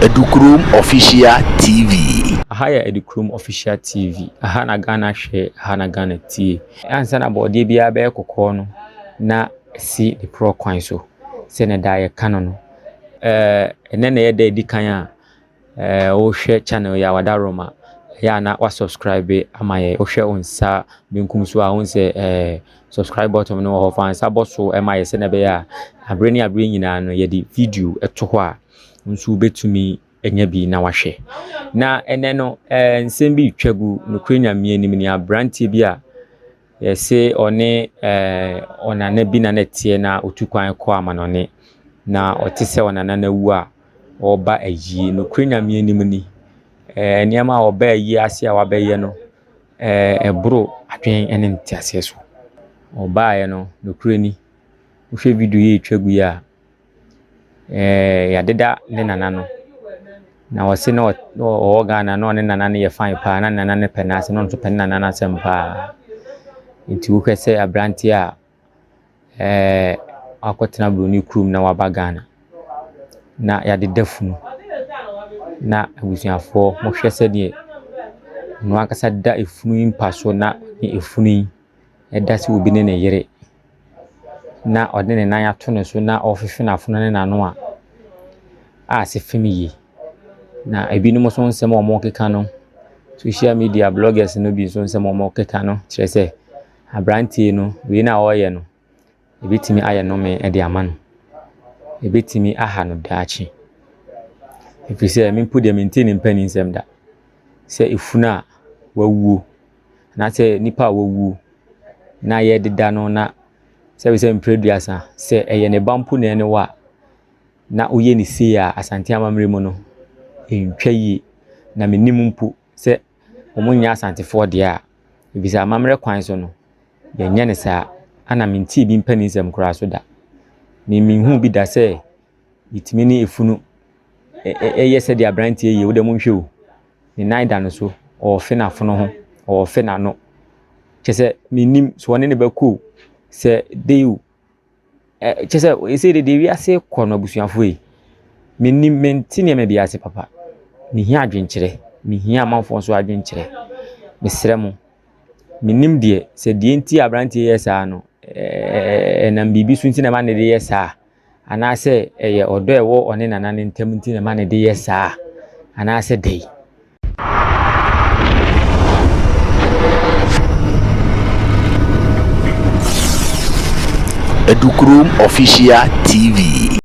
Ɛkasɛn Official TV. Aha ya Ɛkasɛn Official TV. Aha na Ghana hwɛ, aha na Ghana tie. Ansa na bɔde bia bɛyɛ kokɔ no na si the pro kwan so. Se ne da yɛ kano no. Ene na yɛ da di kan a wo hwɛ channel ya wada Roma. Ya na wa subscribe ama yɛ wo hwɛ onsa benkum so a onse subscribe button no ho fan sa boso ma yɛ se na be ya abre ni abre nyina no yɛ di video eto ho a nso betumi enya bi na wahwɛ na ene no nsɛm bi twagu no kranyamie nim ni abrantie bi a yɛse one onana bi na netie na otukwan kɔ amanone na ɔte sɛ onana na wu a ɔba ayie no kranyamie nim ni niam a ɔba ayie ase a wabɛyɛ no ɛboro adwen ene ntiase so ɔba ayɛ no krani wohwɛ video yi twagu ya yadeda ne nana no na wase na o Ghana no ne nana ne ye fine pa na nana ne penase no nso pen nana na sempa nti wo kwese abranti a akotena broni krum na waba Ghana na yadeda funu na abusuafo mo hwese de no akasa da efunu impa so na efunu eda se obi ne ne yere na ode ne nan ato ne so na ofefe na afono ne nano a se femiye na ebinom so nsem omo keka no social media bloggers no bi so nsem omo keka no kire se abrantie no we na oye no ebetimi aye no me e de ama no ebetimi aha no daachi if say me put them maintain mpani nsem da se efuna wawuo na se nipa wawuo na ye deda no na se we se mpreduasa se eye ne bampo na ene wa na oye ni se a asante amamre mu no entwaye na menim mpo se omunya asantefo de a ebisa amamre kwan so no yenye ne sa ana menti bi mpani nsem kura so da hu bi da se yitimi ni efunu yese de abrantie ye wo de monhwe o ni naida no so o fe na fono ho o fe na no chese menim so ne bako se deyu chese ese de wi ase kono abusuafo yi menim menti ne me bi ase papa mi hia adwenkyere mi hia amanfo so adwenkyere mesrɛ mo menim de se de enti abrantie yesa no na bibi so enti na ma ne de yesa ana se eye odo ewo one nana ne ntam enti na ma ne de yesa ana se dei Ɛkasɛn Official TV.